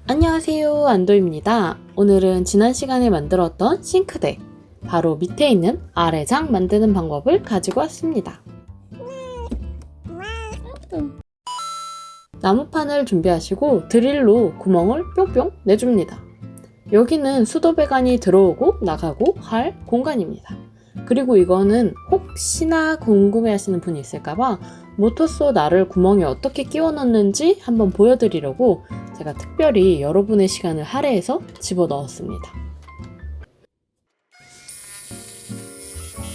안녕하세요, 안도입니다. 오늘은 지난 시간에 만들었던 싱크대, 바로 밑에 있는 아래장 만드는 방법을 가지고 왔습니다. 나무판을 준비하시고 드릴로 구멍을 뿅뿅 내줍니다. 여기는 수도배관이 들어오고 나가고 할 공간입니다. 그리고 이거는 혹시나 궁금해하시는 분이 있을까봐 모터소 날을 구멍에 어떻게 끼워 넣는지 한번 보여드리려고 제가 특별히 여러분의 시간을 할애해서 집어넣었습니다.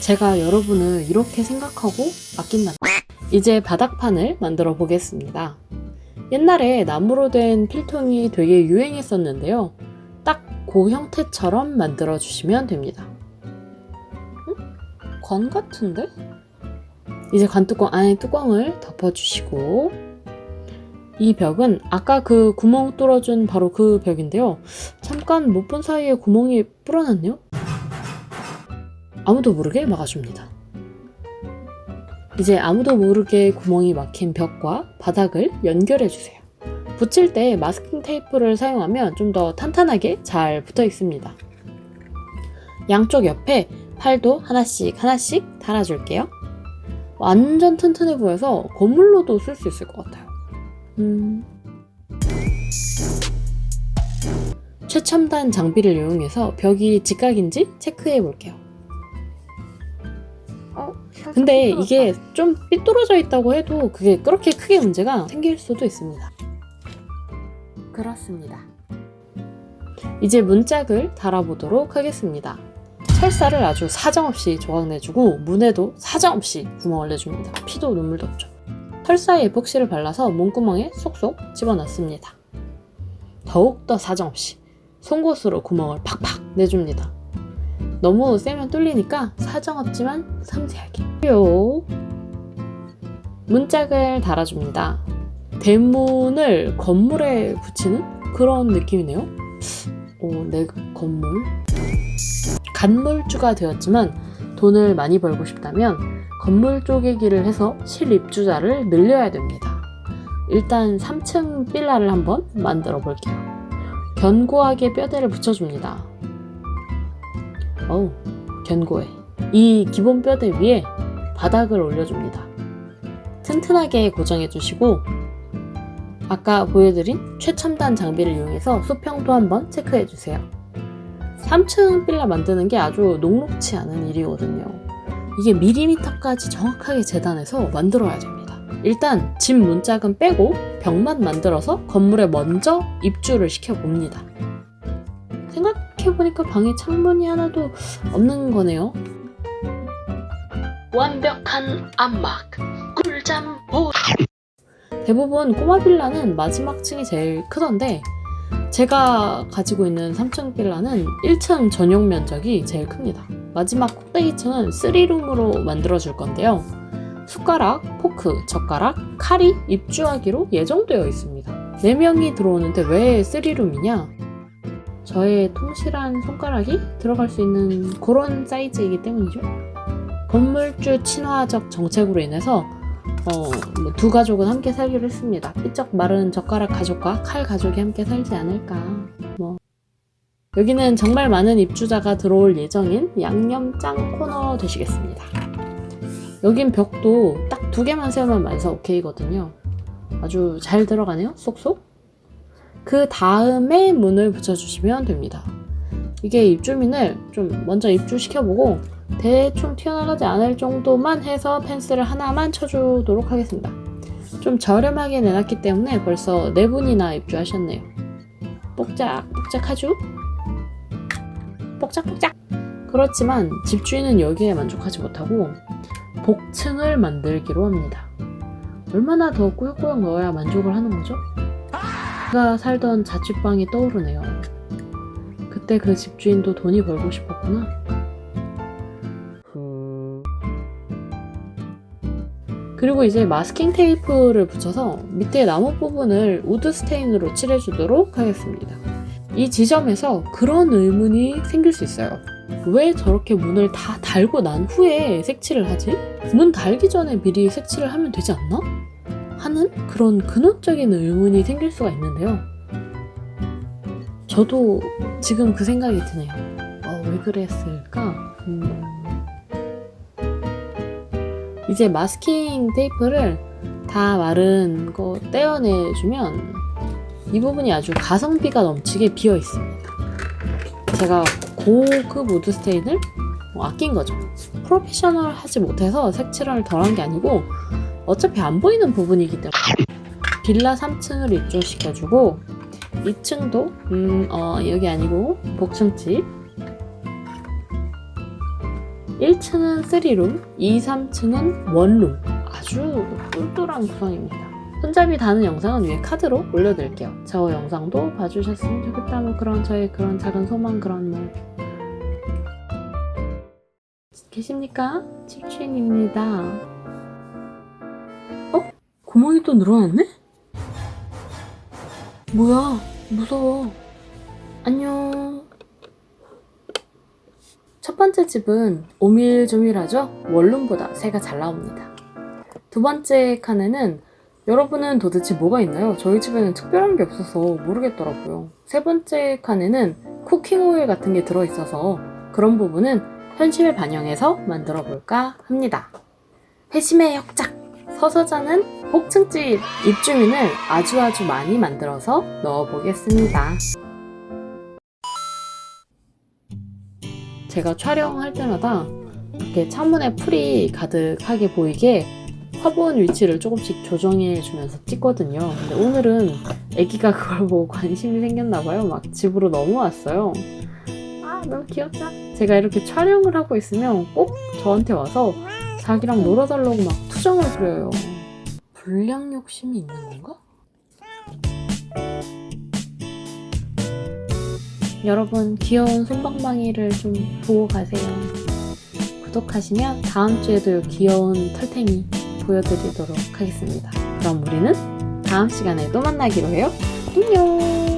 제가 여러분을 이렇게 생각하고 아낀다. 이제 바닥판을 만들어 보겠습니다. 옛날에 나무로 된 필통이 되게 유행했었는데요. 딱 그 형태처럼 만들어 주시면 됩니다. 관 같은데? 이제 관뚜껑 안에 뚜껑을 덮어주시고, 이 벽은 아까 그 구멍 뚫어준 바로 그 벽인데요. 잠깐 못 본 사이에 구멍이 불어났네요. 아무도 모르게 막아줍니다. 이제 아무도 모르게 구멍이 막힌 벽과 바닥을 연결해주세요. 붙일 때 마스킹 테이프를 사용하면 좀 더 탄탄하게 잘 붙어 있습니다. 양쪽 옆에 팔도 하나씩 달아줄게요. 완전 튼튼해 보여서 건물로도 쓸 수 있을 것 같아요. 최첨단 장비를 이용해서 벽이 직각인지 체크해 볼게요. 근데 이게 좀 삐뚤어져 있다고 해도 그게 그렇게 크게 문제가 생길 수도 있습니다. 그렇습니다. 이제 문짝을 달아보도록 하겠습니다. 철사를 아주 사정없이 조각내주고 문에도 사정없이 구멍을 내줍니다. 피도 눈물도 없죠. 철사에 에폭시를 발라서 문구멍에 쏙쏙 집어넣습니다. 더욱더 사정없이 송곳으로 구멍을 팍팍 내줍니다. 너무 세면 뚫리니까 사정없지만 섬세하게. 문짝을 달아줍니다. 대문을 건물에 붙이는 그런 느낌이네요. 내 건물. 간물주가 되었지만 돈을 많이 벌고 싶다면 건물 쪼개기를 해서 실입주자를 늘려야 됩니다. 일단 3층 빌라를 한번 만들어 볼게요. 견고하게 뼈대를 붙여줍니다. 견고해. 이 기본 뼈대 위에 바닥을 올려줍니다. 튼튼하게 고정해주시고 아까 보여드린 최첨단 장비를 이용해서 수평도 한번 체크해주세요. 3층 빌라 만드는 게 아주 녹록치 않은 일이거든요. 이게 밀리미터까지 정확하게 재단해서 만들어야 됩니다. 일단 집 문짝은 빼고 벽만 만들어서 건물에 먼저 입주를 시켜봅니다. 생각해보니까 방에 창문이 하나도 없는 거네요. 완벽한 안막, 꿀잠 보. 대부분 꼬마 빌라는 마지막 층이 제일 크던데 제가 가지고 있는 3층 빌라는 1층 전용 면적이 제일 큽니다. 마지막 꼭대기층은 3룸으로 만들어줄 건데요. 숟가락, 포크, 젓가락, 칼이 입주하기로 예정되어 있습니다. 4명이 들어오는데 왜 3룸이냐? 저의 통실한 손가락이 들어갈 수 있는 그런 사이즈이기 때문이죠. 건물주 친화적 정책으로 인해서 두 가족은 함께 살기로 했습니다. 삐쩍 마른 젓가락 가족과 칼 가족이 함께 살지 않을까. 여기는 정말 많은 입주자가 들어올 예정인 양념장 코너 되시겠습니다. 여긴 벽도 딱 2개만 세우면 만사 오케이거든요. 아주 잘 들어가네요. 쏙쏙. 그 다음에 문을 붙여주시면 됩니다. 이게 입주민을 좀 먼저 입주시켜보고 대충 튀어나가지 않을 정도만 해서 펜스를 하나만 쳐주도록 하겠습니다. 좀 저렴하게 내놨기 때문에 벌써 4분이나 입주하셨네요. 뽁짝뽁짝하죠? 뽁짝뽁짝! 그렇지만 집주인은 여기에 만족하지 못하고 복층을 만들기로 합니다. 얼마나 더 꾸역꾸역 넣어야 만족을 하는 거죠? 제가 살던 자취방이 떠오르네요. 그때 그 집주인도 돈이 벌고 싶었구나. 그리고 이제 마스킹 테이프를 붙여서 밑에 나무 부분을 우드 스테인으로 칠해주도록 하겠습니다. 이 지점에서 그런 의문이 생길 수 있어요. 왜 저렇게 문을 다 달고 난 후에 색칠을 하지? 문 달기 전에 미리 색칠을 하면 되지 않나? 하는 그런 근원적인 의문이 생길 수가 있는데요. 저도 지금 그 생각이 드네요. 왜 그랬을까? 이제 마스킹 테이프를 다 마른 거 떼어내주면 이 부분이 아주 가성비가 넘치게 비어 있습니다. 제가 고급 우드 스테인을 아낀 거죠. 프로페셔널 하지 못해서 색칠을 덜한 게 아니고 어차피 안 보이는 부분이기 때문에 빌라 3층을 입주시켜주고 2층도 여기 아니고 복층집 1층은 3룸, 2, 3층은 1룸 아주 똘똘한 구성입니다. 손잡이 다는 영상은 위에 카드로 올려드릴게요. 저 영상도 봐주셨으면 좋겠다 그런 저의 그런 작은 소망 그런 계십니까? 칩추인입니다. 구멍이 또 늘어났네? 뭐야 무서워. 안녕. 첫 번째 집은 오밀조밀하죠? 원룸보다 새가 잘 나옵니다. 두 번째 칸에는 여러분은 도대체 뭐가 있나요? 저희 집에는 특별한 게 없어서 모르겠더라고요. 세 번째 칸에는 쿠킹 오일 같은 게 들어있어서 그런 부분은 현실 반영해서 만들어 볼까 합니다. 회심의 역작! 서서자는 복층집 입주민을 아주 많이 만들어서 넣어보겠습니다. 제가 촬영할 때마다 이렇게 창문에 풀이 가득하게 보이게 화분 위치를 조금씩 조정해 주면서 찍거든요. 근데 오늘은 애기가 그걸 보고 관심이 생겼나봐요. 막 집으로 넘어왔어요. 너무 귀엽다. 제가 이렇게 촬영을 하고 있으면 꼭 저한테 와서 자기랑 놀아달라고 막 투정을 부려요. 불량 욕심이 있는 건가? 여러분 귀여운 솜방망이를 좀 보고 가세요. 구독하시면 다음 주에도 귀여운 털탱이 보여드리도록 하겠습니다. 그럼 우리는 다음 시간에 또 만나기로 해요. 안녕.